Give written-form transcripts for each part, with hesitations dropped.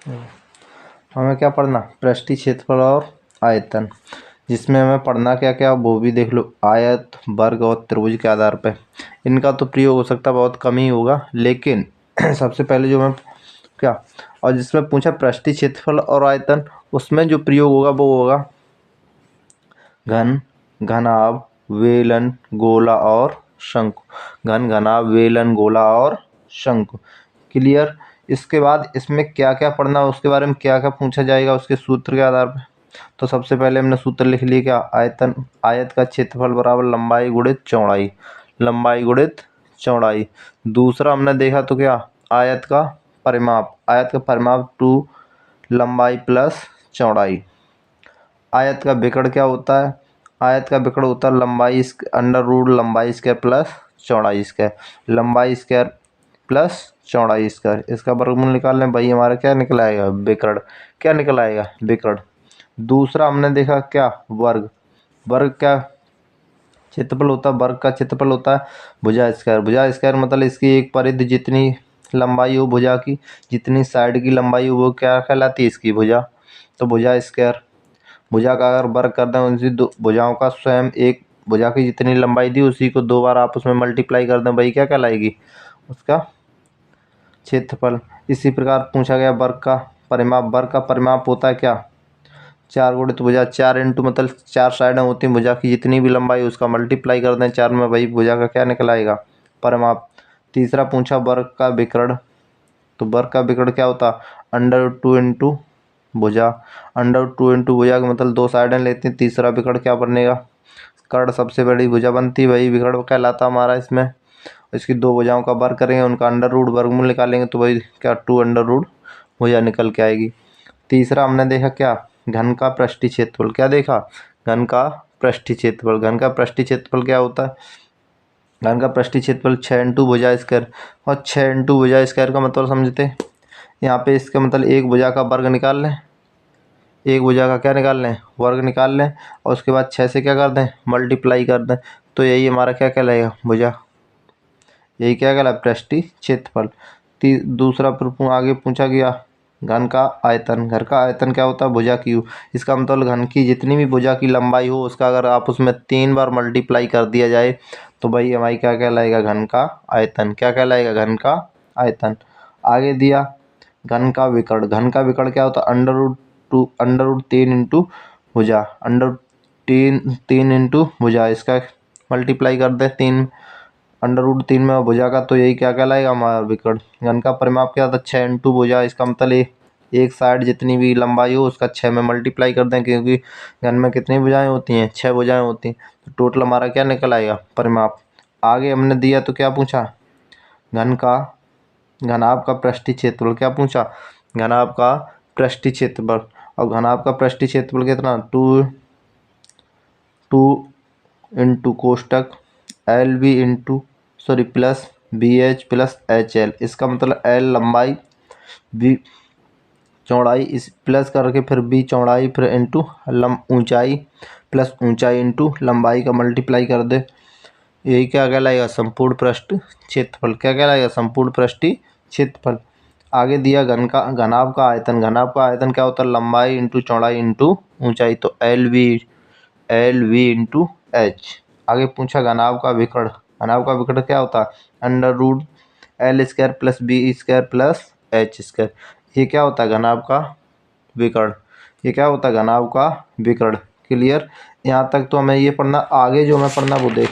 हमें क्या पढ़ना, पृष्ठीय क्षेत्रफल और आयतन, जिसमें हमें पढ़ना क्या क्या वो भी देख लो। आयत, वर्ग और त्रिभुज के आधार पर इनका तो प्रयोग हो सकता है बहुत कम ही होगा, लेकिन सबसे पहले जो मैं क्या, और जिसमें पूछा पृष्ठीय क्षेत्रफल और आयतन, उसमें जो प्रयोग होगा वो होगा घन, घनाभ, वेलन, गोला और शंकु। घन, घनाभ, वेलन, गोला और शंकु। क्लियर। इसके बाद इसमें क्या क्या पढ़ना है, उसके बारे में क्या क्या पूछा जाएगा उसके सूत्र के आधार पर। तो सबसे पहले हमने सूत्र लिख लिया क्या, आयतन, आयत का क्षेत्रफल बराबर लंबाई गुणित चौड़ाई, लंबाई गुणित चौड़ाई। दूसरा हमने देखा तो क्या, आयत का परिमाप, आयत का परिमाप 2 लंबाई प्लस चौड़ाई। आयत का विकर्ण क्या होता है, आयत का विकर्ण होता है लंबाई अंडर रूट लंबाई स्क्वायर प्लस चौड़ाई स्क्वायर, लंबाई स्क्वायर प्लस चौड़ाई स्क्वायर। इसका वर्गमूल निकाल लें भाई, हमारा क्या निकल आएगा, विकर्ण। क्या निकल आएगा, विकर्ण। दूसरा हमने देखा क्या, वर्ग, वर्ग क्या क्षेत्रफल होता है, वर्ग का क्षेत्रफल होता है भुजा स्क्वायर। भुजा स्क्वायर मतलब इसकी एक परिधि जितनी लंबाई हो भुजा की, जितनी साइड की लंबाई हो वो क्या कहलाती है, इसकी भुजा। तो भुजा स्क्वायर, भुजा का अगर वर्ग कर दें उनकी दो भुजाओं का स्वयं, एक भुजा की जितनी लंबाई दी उसी को दो बार आप उसमें मल्टीप्लाई कर दें भाई, क्या कहलाएगी, उसका क्षेत्रफल। इसी प्रकार पूछा गया वर्ग का परिमाप, वर्ग का परिमाप होता है क्या, 4 गुणित भुजा, 4 इंटू मतलब 4 साइडें होती हैं भुजा की, जितनी भी लंबाई उसका मल्टीप्लाई कर दें 4 में भाई, भुजा का क्या निकल आएगा, परिमाप। तीसरा पूछा वर्ग का विकर्ण, तो वर्ग का विकर्ण क्या होता, √2 इंटू भुजा, √2 इंटू भुजा का मतलब 2 साइडें लेती हैं। तीसरा विकर्ण क्या बनेगा, कर्ण सबसे बड़ी भुजा बनती है भाई, विकर्ण कहलाता हमारा इसमें। इसकी दो भुजाओं का वर्ग करेंगे, उनका अंडर रूट वर्गमूल निकालेंगे तो भाई क्या 2 अंडर रूट भुजा निकल के आएगी। तीसरा हमने देखा क्या, घन का पृष्ठीय क्षेत्रफल। क्या देखा, घन का पृष्ठीय क्षेत्रफल। घन का पृष्ठीय क्षेत्रफल क्या होता है, घन का पृष्ठीय क्षेत्रफल 6 इंटू भुजा स्क्वायर, और 6 इंटू भुजा स्क्वायर का मतलब समझते हैं, यहाँ पे इसका मतलब एक भुजा का वर्ग निकाल लें, एक भुजा का क्या निकाल लें, वर्ग निकाल लें, और उसके बाद 6 से क्या कर दें, मल्टीप्लाई कर दें, तो यही हमारा क्या कहलाएगा, भुजा। यही क्या कहलाएगा, पृष्ठीय क्षेत्रफल। दूसरा आगे पूछा गया घन का आयतन। घर का आयतन क्या होता है, भुजा की। इसका मतलब घन की जितनी भी भुजा की लंबाई हो उसका अगर आप उसमें 3 बार मल्टीप्लाई कर दिया जाए तो भाई हमारी क्या कहलाएगा, घन का आयतन। क्या कहलाएगा, घन का आयतन। आगे दिया घन का विकर्ण। घन का विकर्ण क्या होता है, √3 इंटू भुजा, √3 इंटू भुजा, इसका मल्टीप्लाई कर दे 3, √3 में भुजा का, तो यही क्या कहलाएगा, हमारा विकर्ण। घन का परिमाप क्या था, 6 इंटू भुजा, इसका मतलब एक साइड जितनी भी लंबाई हो उसका 6 में मल्टीप्लाई कर दें, क्योंकि घन में कितनी भुजाएं होती हैं, 6 भुजाएं होती हैं, तो टोटल हमारा क्या निकल आएगा, परिमाप। आगे हमने दिया तो क्या पूछा, घन का घनाभ का पृष्ठीय क्षेत्रफल। क्या पूछा, घनाभ का पृष्ठीय क्षेत्रफल। और घनाभ का पृष्ठीय क्षेत्रफल कितना, 2 इंटू कोष्टक LB into sorry plus BH plus HL। इसका मतलब L लंबाई, B चौड़ाई, इस प्लस करके फिर B चौड़ाई, फिर इंटू ऊंचाई, प्लस ऊंचाई इंटू लंबाई का मल्टीप्लाई कर दे, यही क्या कहलाएगा, संपूर्ण पृष्ठ क्षेत्रफल। क्या कहलाएगा, संपूर्ण पृष्ठीय क्षेत्रफल। आगे दिया घन का घनाभ का आयतन। घनाभ का आयतन क्या होता है, लंबाई इंटू चौड़ाई इंटू ऊंचाई, तो LV इंटू H। आगे पूछा घनाभ का विकर्ण। घनाभ का विकर्ण क्या होता है, √L² plus B² plus H²। ये क्या होता है, घनाभ का विकर्ण। ये क्या होता है, घनाभ का विकर्ण। क्लियर। यहाँ तक तो हमें ये पढ़ना, आगे जो हमें पढ़ना वो देख,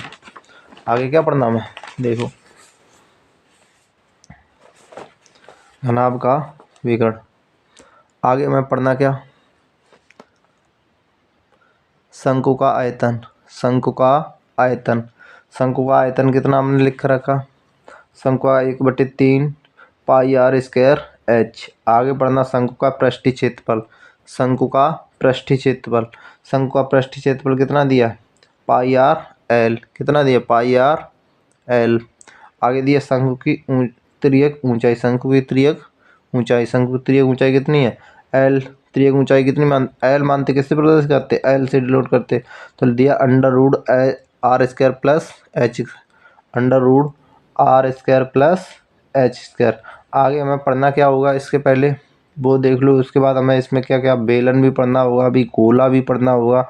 आगे क्या पढ़ना हमें, देखो घनाभ का विकर्ण। आगे हमें पढ़ना क्या, शंकु का आयतन। शंकु का आयतन, शंकु का आयतन कितना हमने लिख रखा, शंकु का 1/3 πr² H। आगे बढ़ना, शंकु का पृष्ठीय क्षेत्रफल। शंकु का पृष्ठीय क्षेत्रफल, शंकु का पृष्ठीय क्षेत्रफल कितना दिया, πrl। कितना दिया, πrl। आगे दिया शंकु की तिर्यक ऊंचाई। शंकु की तिर्यक ऊंचाई, शंकु की तिर्यक ऊंचाई कितनी है, l। तिर्यक ऊंचाई कितनी l मानते, किससे प्रदर्शित करते, l से डिनोट करते, तो दिया √r² plus H, √r² plus H²। आगे हमें पढ़ना क्या होगा, इसके पहले वो देख लो। उसके बाद हमें इसमें क्या क्या बेलन भी पढ़ना होगा, अभी गोला भी पढ़ना होगा,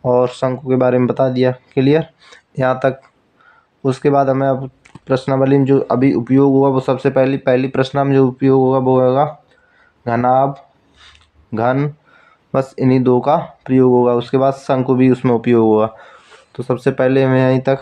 और शंकु के बारे में बता दिया। क्लियर यहाँ तक। उसके बाद हमें अब प्रश्नावली में जो अभी उपयोग होगा वो सबसे पहली प्रश्न में जो उपयोग होगा वो होगा घनाभ, घन, बस इन्हीं दो का प्रयोग होगा। उसके बाद शंकु भी उसमें उपयोग होगा। तो सबसे पहले मैं यहीं तक